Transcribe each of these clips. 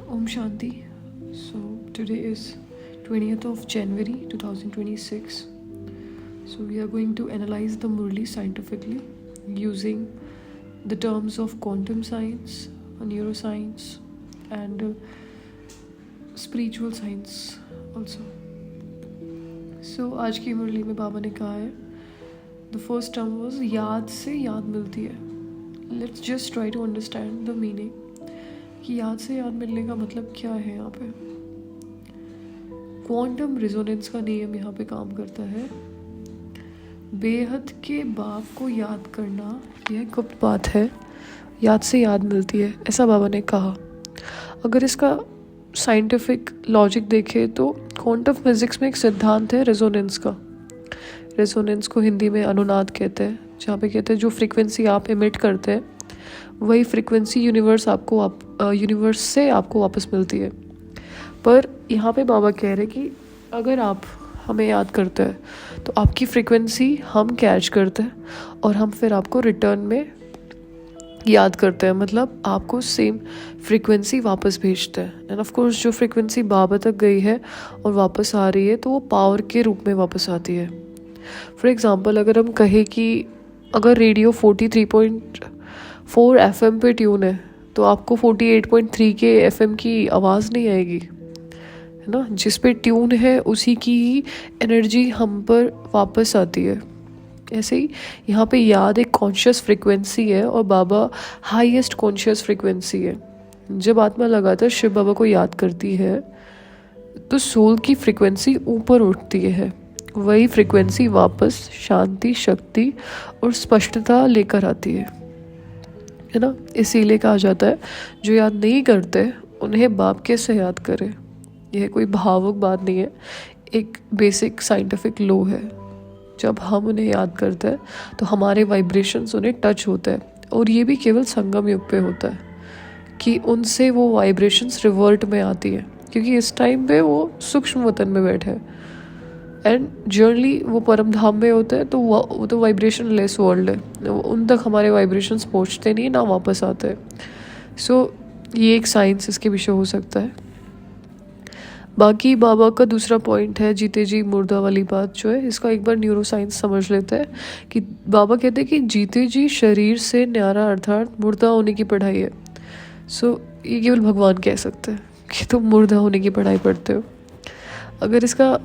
Om Shanti. So today is 20th of January 2026. So we are going to analyze the Murli scientifically using the terms of quantum science, neuroscience and spiritual science also. So आज की मुरली में बाबा ने कहा है the first term was याद से याद मिलती है. Let's just try to understand the meaning कि याद से याद मिलने का मतलब क्या है यहाँ पे. क्वांटम रिजोनेंस का नियम यहाँ पे काम करता है. बेहद के बाप को याद करना यह गुप्त बात है, याद से याद मिलती है, ऐसा बाबा ने कहा. अगर इसका साइंटिफिक लॉजिक देखें तो क्वांटम फिजिक्स में एक सिद्धांत है रेजोनेंस का. रेजोनेंस को हिंदी में अनुनाद कहते हैं, जहाँ पे कहते हैं जो फ्रीक्वेंसी आप इमिट करते हैं वही फ्रीक्वेंसी यूनिवर्स से आपको वापस मिलती है. पर यहाँ पे बाबा कह रहे कि अगर आप हमें याद करते हैं तो आपकी फ्रीक्वेंसी हम कैच करते हैं और हम फिर आपको रिटर्न में याद करते हैं, मतलब आपको सेम फ्रीक्वेंसी वापस भेजते हैं. एंड ऑफ कोर्स जो फ्रीक्वेंसी बाबा तक गई है और वापस आ रही है तो वो पावर के रूप में वापस आती है. फॉर एग्ज़ाम्पल अगर हम कहें कि अगर रेडियो 43.4 FM पे ट्यून है तो आपको 48.3 के FM की आवाज़ नहीं आएगी, है ना. जिस पे ट्यून है उसी की ही एनर्जी हम पर वापस आती है. ऐसे ही यहाँ पे याद एक कॉन्शियस फ्रीक्वेंसी है और बाबा हाईएस्ट कॉन्शियस फ्रीक्वेंसी है. जब आत्मा लगातार शिव बाबा को याद करती है तो सोल की फ्रीक्वेंसी ऊपर उठती है. वही फ्रीक्वेंसी वापस शांति, शक्ति और स्पष्टता लेकर आती है ना. इसीलिए कहा जाता है जो याद नहीं करते उन्हें बाप कैसे याद करें. यह कोई भावुक बात नहीं है, एक बेसिक साइंटिफिक लॉ है. जब हम उन्हें याद करते हैं तो हमारे वाइब्रेशंस उन्हें टच होते हैं, और ये भी केवल संगम युग पे होता है कि उनसे वो वाइब्रेशंस रिवर्ट में आती है, क्योंकि इस टाइम पे वो सूक्ष्म वतन में बैठे हैं एंड जनरली वो परम धाम में होते हैं. तो वो तो वाइब्रेशन लेस वर्ल्ड है, उन तक हमारे वाइब्रेशंस पहुंचते नहीं ना वापस आते हैं. सो ये एक साइंस इसके विषय हो सकता है. बाकी बाबा का दूसरा पॉइंट है जीते जी मुर्दा वाली बात जो है, इसका एक बार न्यूरो साइंस समझ लेते हैं कि बाबा कहते हैं कि जीते जी शरीर से न्यारा अर्थात मुर्दा होने की पढ़ाई है. सो ये केवल भगवान कह सकते हैं कि तुम मुर्दा होने की पढ़ाई पढ़ते हो. अगर इसका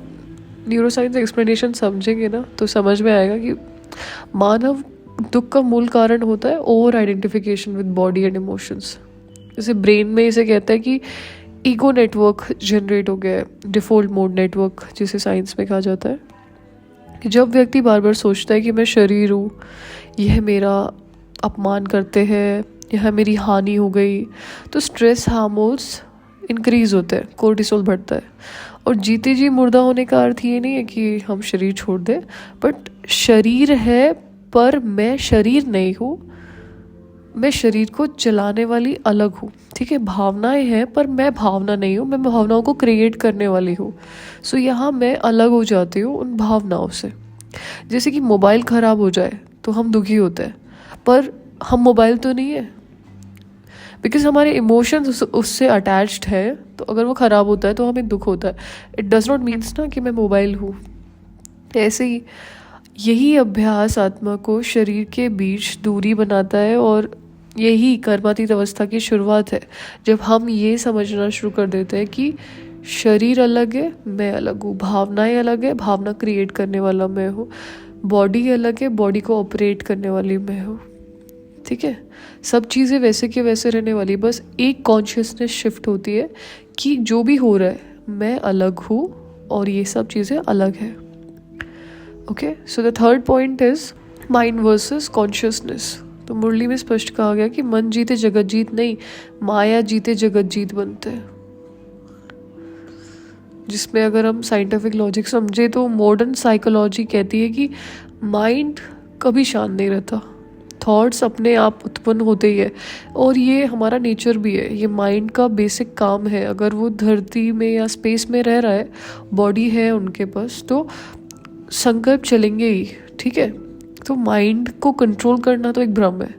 न्यूरो साइंस एक्सप्लेनेशन समझेंगे ना तो समझ में आएगा कि मानव दुख का मूल कारण होता है over identification with body and emotions. जैसे ब्रेन में इसे कहता है कि ईगो नेटवर्क जनरेट हो गया है, डिफ़ॉल्ट मोड नेटवर्क जिसे साइंस में कहा जाता है. कि जब व्यक्ति बार बार सोचता है कि मैं शरीर हूँ, यह मेरा अपमान करते हैं, यह मेरी हानि हो गई, तो स्ट्रेस हार्मोन्स इंक्रीज़ होते हैं, कोर्टिसोल बढ़ता है. और जीते जी मुर्दा होने का अर्थ ये नहीं है कि हम शरीर छोड़ दें, बट शरीर है पर मैं शरीर नहीं हूँ, मैं शरीर को चलाने वाली अलग हूँ. ठीक है, भावनाएं हैं पर मैं भावना नहीं हूँ, मैं भावनाओं को क्रिएट करने वाली हूँ. सो यहाँ मैं अलग हो जाती हूँ उन भावनाओं से. जैसे कि मोबाइल ख़राब हो जाए तो हम दुखी होते हैं, पर हम मोबाइल तो नहीं है, बिकॉज हमारे इमोशंस उससे अटैच्ड है. तो अगर वो ख़राब होता है तो हमें दुख होता है. इट डज़ नॉट मीन्स ना कि मैं मोबाइल हूँ. ऐसे ही यही अभ्यास आत्मा को शरीर के बीच दूरी बनाता है, और यही कर्मातीत अवस्था की शुरुआत है जब हम ये समझना शुरू कर देते हैं कि शरीर अलग है, मैं अलग हूँ, भावनाएं अलग है, भावना क्रिएट करने वाला मैं हूँ, बॉडी अलग है, बॉडी को ऑपरेट करने वाली मैं हूँ. ठीक है, सब चीज़ें वैसे के वैसे रहने वाली, बस एक कॉन्शियसनेस शिफ्ट होती है कि जो भी हो रहा है मैं अलग हूँ और ये सब चीज़ें अलग है. Okay, so the third point is mind versus consciousness. तो मुरली में स्पष्ट कहा गया कि मन जीते जगत जीत नहीं, माया जीते जगत जीत बनते हैं. जिसमें अगर हम साइंटिफिक लॉजिक समझे तो मॉडर्न साइकोलॉजी कहती है कि माइंड कभी शांत नहीं रहता, थॉट्स अपने आप उत्पन्न होते ही है, और ये हमारा नेचर भी है, ये माइंड का बेसिक काम है. अगर वो धरती में या स्पेस में रह रहा है, बॉडी है उनके पास, तो संकल्प चलेंगे ही. ठीक है, तो माइंड को कंट्रोल करना तो एक भ्रम है.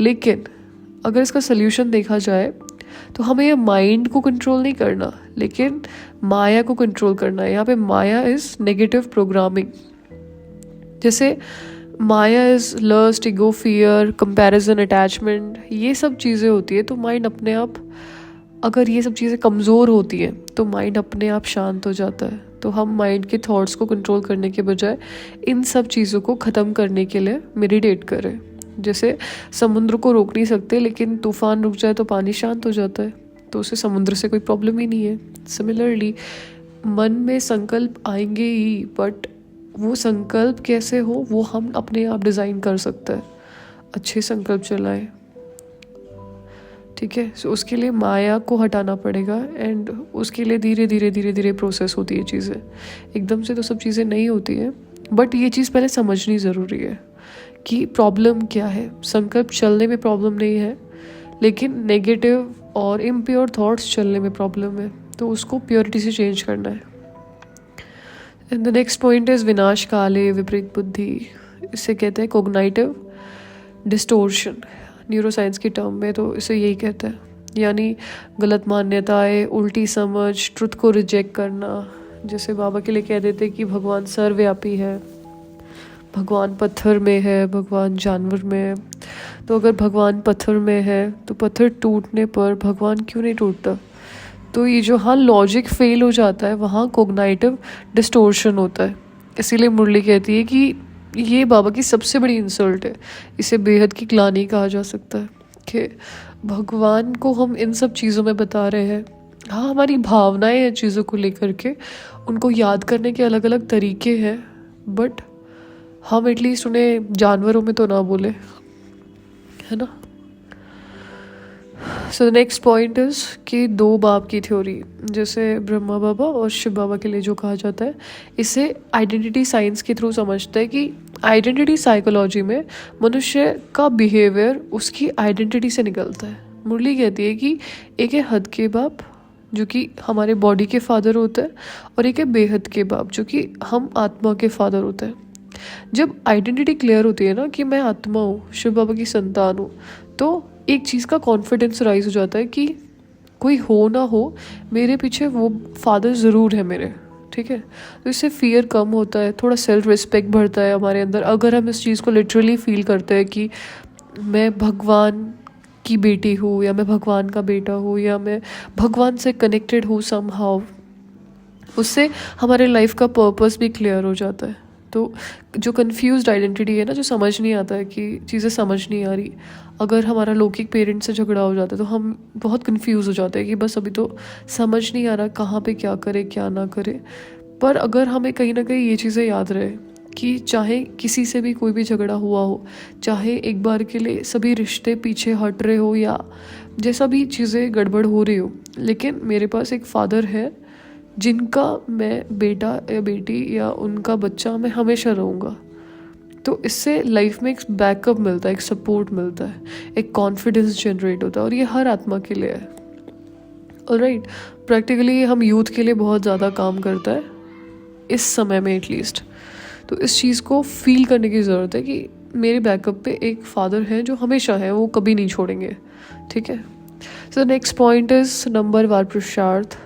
लेकिन अगर इसका सल्यूशन देखा जाए तो हमें ये माइंड को कंट्रोल नहीं करना, लेकिन माया को कंट्रोल करना है। यहाँ पे माया इज़ नेगेटिव प्रोग्रामिंग। जैसे माया is lust, ego, fear, comparison, attachment, ये सब चीज़ें होती है। तो माइंड अपने आप, अगर ये सब चीज़ें कमज़ोर होती हैं तो माइंड अपने आप शांत हो जाता है। तो हम माइंड के थॉट्स को कंट्रोल करने के बजाय इन सब चीज़ों को ख़त्म करने के लिए मेडिटेट करें। जैसे समुद्र को रोक नहीं सकते, लेकिन तूफान रुक जाए तो पानी शांत हो जाता है, तो उसे समुद्र से कोई प्रॉब्लम ही नहीं है। सिमिलरली मन में संकल्प आएंगे ही, बट वो संकल्प कैसे हो वो हम अपने आप डिज़ाइन कर सकते हैं। अच्छे संकल्प चलाएं, ठीक है। सो उसके लिए माया को हटाना पड़ेगा, एंड उसके लिए धीरे धीरे प्रोसेस होती है चीज़ें। एकदम से तो सब चीज़ें नहीं होती है, बट ये चीज़ पहले समझनी ज़रूरी है कि प्रॉब्लम क्या है। संकल्प चलने में प्रॉब्लम नहीं है, लेकिन नेगेटिव और इम्प्योर थॉट्स चलने में प्रॉब्लम है। तो उसको प्योरिटी से चेंज करना है। And the next point is विनाश काले विपरीत बुद्धि। इसे कहते हैं कोग्नाइटिव डिस्टोर्शन, न्यूरोसाइंस की टर्म में तो इसे यही कहते हैं। यानी गलत मान्यताएं, उल्टी समझ, ट्रुथ को रिजेक्ट करना। जैसे बाबा के लिए कह देते कि भगवान सर्वव्यापी है, भगवान पत्थर में है, भगवान जानवर में है। तो अगर भगवान पत्थर में है तो पत्थर टूटने पर भगवान क्यों नहीं टूटता? तो ये जो लॉजिक फेल हो जाता है, वहाँ कोग्नाइटिव डिस्टोर्शन होता है। इसीलिए मुरली कहती है कि ये बाबा की सबसे बड़ी इंसल्ट है। इसे बेहद की ग्लानि कहा जा सकता है कि भगवान को हम इन सब चीज़ों में बता रहे हैं। हाँ, हमारी भावनाएं हैं चीज़ों को लेकर के, उनको याद करने के अलग अलग तरीके हैं, बट हम एटलीस्ट उन्हें जानवरों में तो ना बोले, है ना। So the next point is कि दो बाप की थ्योरी, जैसे ब्रह्मा बाबा और शिव बाबा के लिए जो कहा जाता है, इसे आइडेंटिटी साइंस के थ्रू समझता है कि आइडेंटिटी साइकोलॉजी में मनुष्य का बिहेवियर उसकी आइडेंटिटी से निकलता है। मुरली कहती है कि एक है हद के बाप जो कि हमारे बॉडी के फादर होते हैं, और एक है बेहद के बाप जो कि हम आत्मा के फादर होते हैं। जब आइडेंटिटी क्लियर होती है ना कि मैं आत्मा हूँ, शिव बाबा की संतान हूँ, तो एक चीज़ का कॉन्फिडेंस राइज हो जाता है कि कोई हो ना हो, मेरे पीछे वो फादर ज़रूर है मेरे, ठीक है। तो इससे फियर कम होता है, थोड़ा सेल्फ रिस्पेक्ट बढ़ता है हमारे अंदर। अगर हम इस चीज़ को लिटरली फील करते हैं कि मैं भगवान की बेटी हूँ, या मैं भगवान का बेटा हूँ, या मैं भगवान से कनेक्टेड हूँ समहाउ, उससे हमारे लाइफ का पर्पस भी क्लियर हो जाता है। तो जो कंफ्यूज्ड आइडेंटिटी है ना, जो समझ नहीं आता है कि चीज़ें समझ नहीं आ रही, अगर हमारा लौकिक पेरेंट से झगड़ा हो जाता है तो हम बहुत कंफ्यूज हो जाते हैं कि बस अभी तो समझ नहीं आ रहा कहाँ पे क्या करे क्या ना करे। पर अगर हमें कहीं ना कहीं ये चीज़ें याद रहे कि चाहे किसी से भी कोई भी झगड़ा हुआ हो, चाहे एक बार के लिए सभी रिश्ते पीछे हट रहे हो, या जैसा भी चीज़ें गड़बड़ हो रही हो, लेकिन मेरे पास एक फादर है जिनका मैं बेटा या बेटी या उनका बच्चा मैं हमेशा रहूँगा। तो इससे लाइफ में एक बैकअप मिलता है, एक सपोर्ट मिलता है, एक कॉन्फिडेंस जनरेट होता है, और ये हर आत्मा के लिए है। ऑलराइट, प्रैक्टिकली हम यूथ के लिए बहुत ज़्यादा काम करता है इस समय में एटलीस्ट। तो इस चीज़ को फील करने की ज़रूरत है कि मेरे बैकअप पे एक फादर है जो हमेशा है, वो कभी नहीं छोड़ेंगे, ठीक है। सो नेक्स्ट पॉइंट इज़ नंबरवार पुरुषार्थ।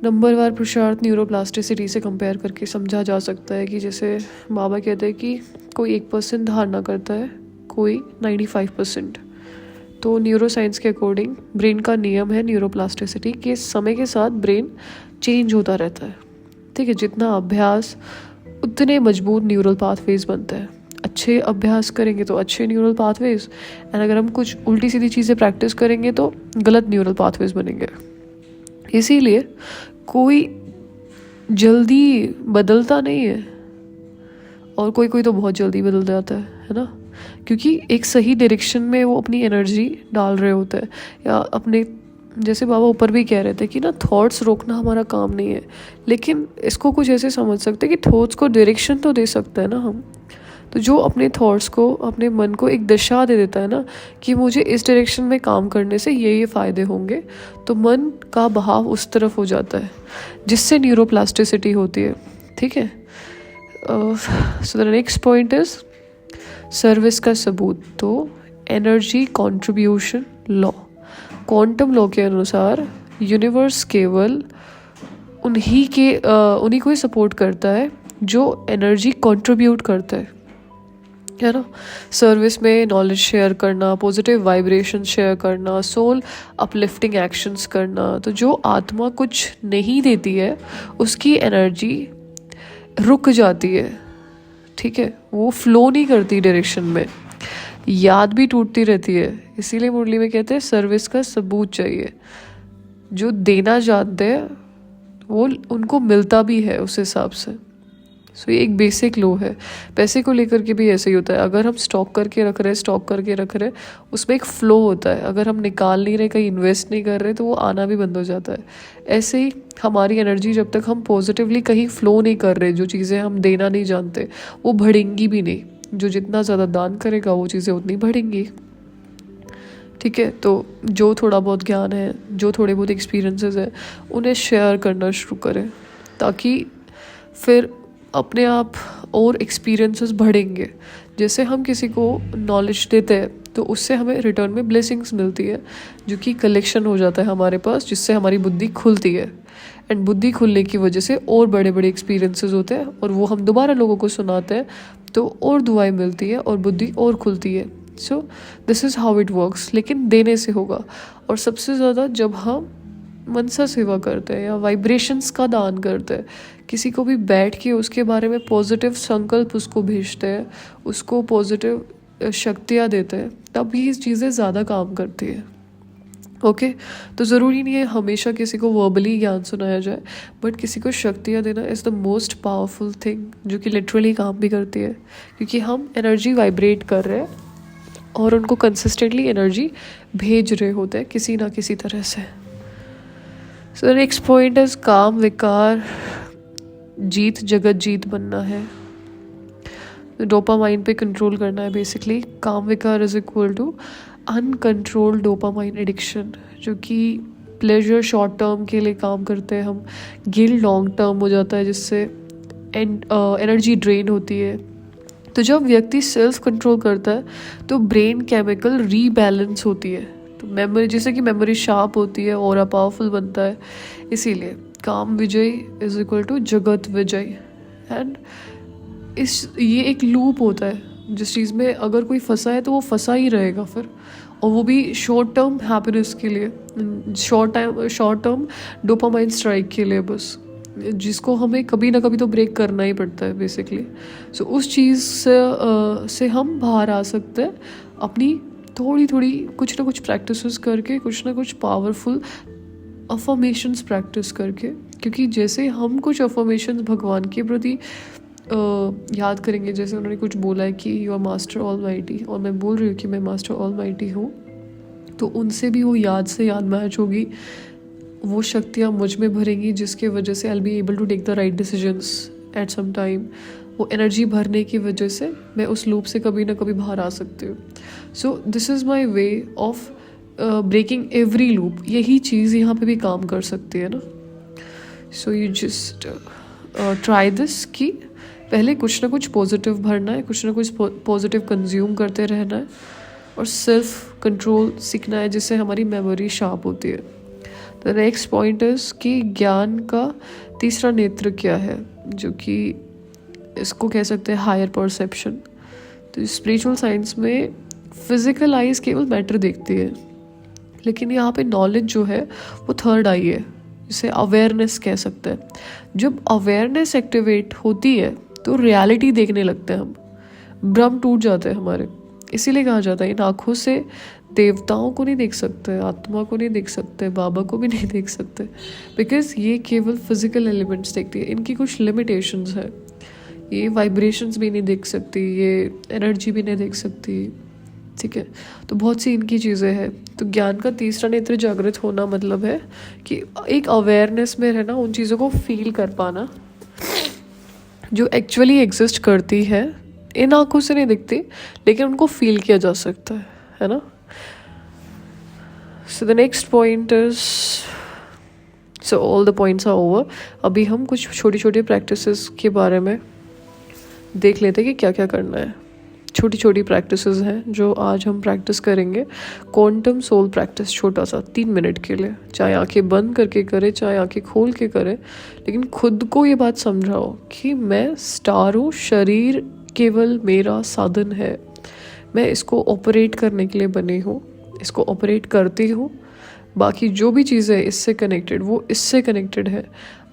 नंबरवार पुरुषार्थ न्यूरोप्लास्टिसिटी से कंपेयर करके समझा जा सकता है कि जैसे बाबा कहते हैं कि कोई 1% धारणा करता है, कोई 95%। तो न्यूरोसाइंस के अकॉर्डिंग ब्रेन का नियम है न्यूरोप्लास्टिसिटी के, समय के साथ ब्रेन चेंज होता रहता है, ठीक है। जितना अभ्यास उतने मजबूत न्यूरल पाथवेज बनते हैं। अच्छे अभ्यास करेंगे तो अच्छे न्यूरल पाथवेज, एंड अगर हम कुछ उल्टी सीधी चीज़ें प्रैक्टिस करेंगे तो गलत न्यूरल पाथवेज बनेंगे। इसीलिए कोई जल्दी बदलता नहीं है, और कोई कोई तो बहुत जल्दी बदल जाता है ना, क्योंकि एक सही डायरेक्शन में वो अपनी एनर्जी डाल रहे होते हैं। या अपने, जैसे बाबा ऊपर भी कह रहे थे कि ना थॉट्स रोकना हमारा काम नहीं है, लेकिन इसको कुछ ऐसे समझ सकते हैं कि थॉट्स को डायरेक्शन तो दे सकते हैं ना हम। तो जो अपने थॉट्स को, अपने मन को एक दिशा दे देता है ना कि मुझे इस डायरेक्शन में काम करने से ये फ़ायदे होंगे, तो मन का बहाव उस तरफ हो जाता है, जिससे न्यूरोप्लास्टिसिटी होती है, ठीक है। सो the next point is service का सबूत। तो energy contribution law, quantum law के अनुसार यूनिवर्स केवल उन्हीं को ही सपोर्ट करता है जो एनर्जी कंट्रीब्यूट करता है ना। सर्विस में नॉलेज शेयर करना, पॉजिटिव वाइब्रेशन शेयर करना, सोल अपलिफ्टिंग एक्शंस करना। तो जो आत्मा कुछ नहीं देती है उसकी एनर्जी रुक जाती है, ठीक है, वो फ्लो नहीं करती डायरेक्शन में, याद भी टूटती रहती है। इसीलिए मुरली में कहते हैं सर्विस का सबूत चाहिए। जो देना जानते हैं वो उनको मिलता भी है उस हिसाब से। सो ये एक बेसिक लॉ है। पैसे को लेकर के भी ऐसे ही होता है। अगर हम स्टॉक करके रख रहे हैं उसमें एक फ़्लो होता है। अगर हम निकाल नहीं रहे, कहीं इन्वेस्ट नहीं कर रहे, तो वो आना भी बंद हो जाता है। ऐसे ही हमारी एनर्जी जब तक हम पॉजिटिवली कहीं फ़्लो नहीं कर रहे, जो चीज़ें हम देना नहीं जानते वो बढ़ेंगी भी नहीं। जो जितना ज़्यादा दान करेगा वो चीज़ें उतनी बढ़ेंगी, ठीक है। तो जो थोड़ा बहुत ज्ञान है, जो थोड़े बहुत एक्सपीरियंसेस है, उन्हें शेयर करना शुरू करें, ताकि फिर अपने आप और एक्सपीरियंसेस बढ़ेंगे। जैसे हम किसी को नॉलेज देते हैं तो उससे हमें रिटर्न में ब्लेसिंग्स मिलती है, जो कि कलेक्शन हो जाता है हमारे पास, जिससे हमारी बुद्धि खुलती है। एंड बुद्धि खुलने की वजह से और बड़े बड़े एक्सपीरियंसेस होते हैं और वो हम दोबारा लोगों को सुनाते हैं, तो और दुआएं मिलती है और बुद्धि और खुलती है। सो this is how it works. लेकिन देने से होगा। और सबसे ज़्यादा जब हम मनसा सेवा करते हैं या वाइब्रेशंस का दान करते हैं, किसी को भी बैठ के उसके बारे में पॉजिटिव संकल्प उसको भेजते हैं, उसको पॉजिटिव शक्तियाँ देते हैं, तब ये चीज़ें ज़्यादा काम करती है। ओके तो ज़रूरी नहीं है हमेशा किसी को वर्बली ज्ञान सुनाया जाए, बट किसी को शक्तियाँ देना is the most powerful thing, जो कि लिटरली काम भी करती है, क्योंकि हम एनर्जी वाइब्रेट कर रहे हैं और उनको कंसिस्टेंटली एनर्जी भेज रहे होते हैं किसी ना किसी तरह से। सो द नेक्स्ट पॉइंट इज काम विकार जीत जगत जीत बनना है। डोपामाइन पे कंट्रोल करना है बेसिकली। काम विकार is equal to uncontrolled dopamine addiction, जो कि प्लेजर शॉर्ट टर्म के लिए काम करते हैं हम, गिल्ट लॉन्ग टर्म हो जाता है, जिससे एनर्जी ड्रेन होती है। तो जब व्यक्ति सेल्फ कंट्रोल करता है तो ब्रेन केमिकल रीबैलेंस होती है, तो मेमोरी, जैसे कि मेमोरी शार्प होती है, ऑरा पावरफुल बनता है। इसीलिए काम विजय इज इक्वल टू जगत विजय। एंड ये एक लूप होता है, जिस चीज़ में अगर कोई फंसा है तो वो फंसा ही रहेगा फिर, और वो भी शॉर्ट टर्म हैप्पीनेस के लिए, शॉर्ट टर्म डोपामाइन स्ट्राइक के लिए बस, जिसको हमें कभी ना कभी तो ब्रेक करना ही पड़ता है बेसिकली। सो उस चीज़ से हम बाहर आ सकते हैं अपनी थोड़ी थोड़ी कुछ ना कुछ प्रैक्टिसेस करके, कुछ ना कुछ पावरफुल अफर्मेशंस प्रैक्टिस करके। क्योंकि जैसे हम कुछ अफर्मेशंस भगवान के प्रति याद करेंगे, जैसे उन्होंने कुछ बोला है कि यू आर मास्टर ऑलमाइटी, और मैं बोल रही हूँ कि मैं मास्टर ऑलमाइटी हूँ, तो उनसे भी वो याद से याद मैच होगी, वो शक्तियाँ मुझ में भरेंगी, जिसके वजह से I will be able to take the right decisions at some time. वो एनर्जी भरने की वजह से मैं उस लूप से कभी ना कभी बाहर आ सकती हूँ। So this is my way of breaking every loop. यही चीज़ यहाँ पे भी काम कर सकती है ना। So you just try this, कि पहले कुछ ना कुछ पॉजिटिव भरना है, कुछ ना कुछ पॉजिटिव कंज्यूम करते रहना है, और सेल्फ कंट्रोल सीखना है, जिससे हमारी मेमोरी शार्प होती है। द नेक्स्ट पॉइंट इज़ कि ज्ञान का तीसरा नेत्र क्या है, जो कि इसको कह सकते हैं हायर परसेप्शन। तो स्पिरिचुअल साइंस में फिजिकल आइज केवल मैटर देखती है, लेकिन यहाँ पे नॉलेज जो है वो थर्ड आई है, जिसे अवेयरनेस कह सकते हैं। जब अवेयरनेस एक्टिवेट होती है तो रियलिटी देखने लगते हैं हम, भ्रम टूट जाते हैं हमारे। इसीलिए कहा जाता है इन आँखों से देवताओं को नहीं देख सकते, आत्मा को नहीं देख सकते, बाबा को भी नहीं देख सकते, बिकॉज ये केवल फिजिकल एलिमेंट्स देखती है। इनकी कुछ लिमिटेशंस है, ये वाइब्रेशंस भी नहीं देख सकती, ये एनर्जी भी नहीं देख सकती, ठीक है। तो बहुत सी इनकी चीज़ें हैं। तो ज्ञान का तीसरा नेत्र जागृत होना मतलब है कि एक अवेयरनेस में रहना, उन चीज़ों को फील कर पाना जो एक्चुअली एग्जिस्ट करती है, इन आंखों से नहीं दिखती, लेकिन उनको फील किया जा सकता है ना। So the next point is, so all the points are over. अभी हम कुछ छोटी छोटी प्रैक्टिसेस के बारे में देख लेते हैं कि क्या क्या करना है। छोटी छोटी प्रैक्टिसेस हैं जो आज हम प्रैक्टिस करेंगे। क्वांटम सोल प्रैक्टिस, छोटा सा 3 मिनट के लिए, चाहे आंखें बंद करके करें चाहे आंखें खोल के करें, लेकिन खुद को ये बात समझाओ कि मैं स्टार हूँ, शरीर केवल मेरा साधन है, मैं इसको ऑपरेट करने के लिए बनी हूँ, इसको ऑपरेट करती हूँ, बाकी जो भी चीज़ें इससे कनेक्टेड वो इससे कनेक्टेड है।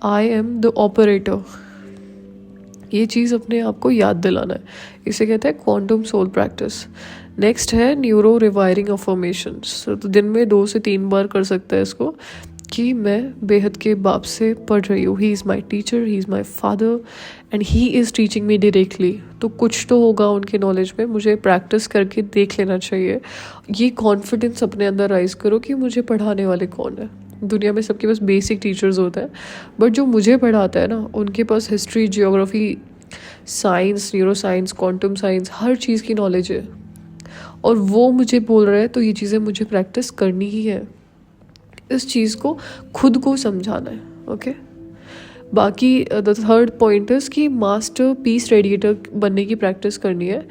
I am the operator. ये चीज़ अपने आप को याद दिलाना है, इसे कहते हैं क्वांटम सोल प्रैक्टिस। नेक्स्ट है न्यूरो रिवायरिंग अफर्मेशंस। तो दिन में 2 से 3 बार कर सकते हैं इसको, कि मैं बेहद के बाप से पढ़ रही हूँ, he is my teacher, he is my father and he is teaching me directly. तो कुछ तो होगा उनके नॉलेज में, मुझे प्रैक्टिस करके देख लेना चाहिए। ये कॉन्फिडेंस अपने अंदर राइज करो कि मुझे पढ़ाने वाले कौन है। दुनिया में सबके पास बेसिक टीचर्स होते हैं, बट जो मुझे पढ़ाता है ना, उनके पास history, geography, science, neuro science, quantum science, हर चीज़ की नॉलेज है, और वो मुझे बोल रहे हैं, तो ये चीज़ें मुझे प्रैक्टिस करनी ही है। इस चीज़ को खुद को समझाना है। ओके, बाकी द थर्ड पॉइंट इज़ कि मास्टर पीस रेडिएटर बनने की प्रैक्टिस करनी है।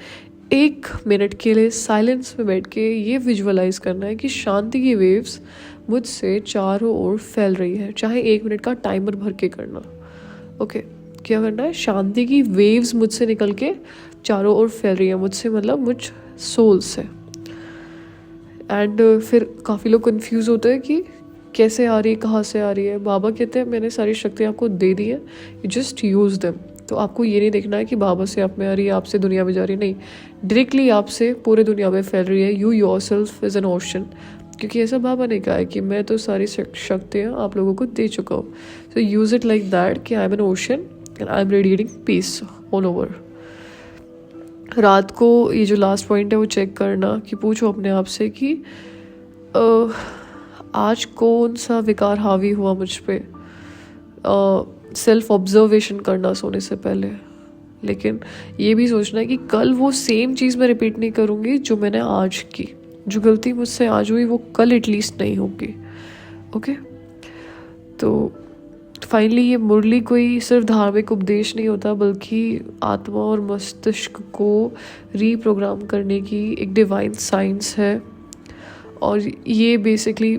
1 मिनट के लिए साइलेंस में बैठ के ये विजुअलाइज करना है कि शांति की वेव्स मुझसे चारों ओर फैल रही है, चाहे 1 मिनट का टाइमर भर के करना। ओके, क्या करना है? शांति की वेव्स मुझसे निकल के चारों ओर फैल रही है, मुझसे मतलब मुझ सोल से। एंड फिर काफ़ी लोग कंफ्यूज होते हैं कि कैसे आ रही है, कहाँ से आ रही है। बाबा कहते हैं मैंने सारी शक्ति आपको दे दी है, यू जस्ट यूज़ देम। तो आपको ये नहीं देखना है कि बाबा से आप में आ रही है, आपसे दुनिया में जा रही है, नहीं, डायरेक्टली आपसे पूरे दुनिया में फैल रही है। You yourself is an ocean, क्योंकि ऐसा बाबा ने कहा है कि मैं तो सारी शक्तियाँ आप लोगों को दे चुका हूँ। So use it like that कि I am an ocean and I am radiating peace all over. रात को ये जो लास्ट पॉइंट है वो चेक करना, कि पूछो अपने आप से कि आज कौन सा विकार हावी हुआ मुझ पे। सेल्फ ऑब्जर्वेशन करना सोने से पहले, लेकिन ये भी सोचना है कि कल वो सेम चीज़ मैं रिपीट नहीं करूँगी जो मैंने आज की। जो गलती मुझसे आज हुई वो कल एटलीस्ट नहीं होगी। ओके, तो फाइनली ये मुरली कोई सिर्फ धार्मिक उपदेश नहीं होता, बल्कि आत्मा और मस्तिष्क को रीप्रोग्राम करने की एक डिवाइन साइंस है। और ये बेसिकली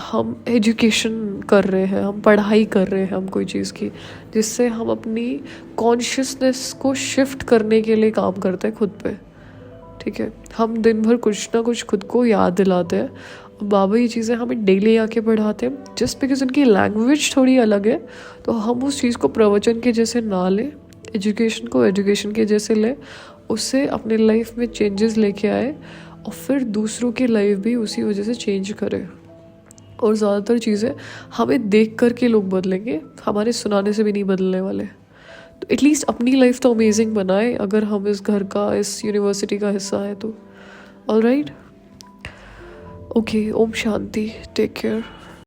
हम एजुकेशन कर रहे हैं, हम पढ़ाई कर रहे हैं हम कोई चीज़ की, जिससे हम अपनी कॉन्शियसनेस को शिफ्ट करने के लिए काम करते हैं खुद पे। ठीक है, हम दिन भर कुछ ना कुछ खुद को याद दिलाते हैं, और बाबा ये चीज़ें हमें डेली आके पढ़ाते हैं। जस्ट बिकॉज उनकी लैंग्वेज थोड़ी अलग है, तो हम उस चीज़ को प्रवचन के जैसे ना लें, एजुकेशन को एजुकेशन के जैसे लें, उससे अपने लाइफ में चेंजेस लेके आए, और फिर दूसरों की लाइफ भी उसी वजह से चेंज करें। और ज़्यादातर चीज़ें हमें देख कर के लोग बदलेंगे, हमारे सुनाने से भी नहीं बदलने वाले। तो एटलीस्ट अपनी लाइफ तो अमेजिंग बनाए, अगर हम इस घर का, इस यूनिवर्सिटी का हिस्सा है तो। Alright, okay, Om Shanti, take care.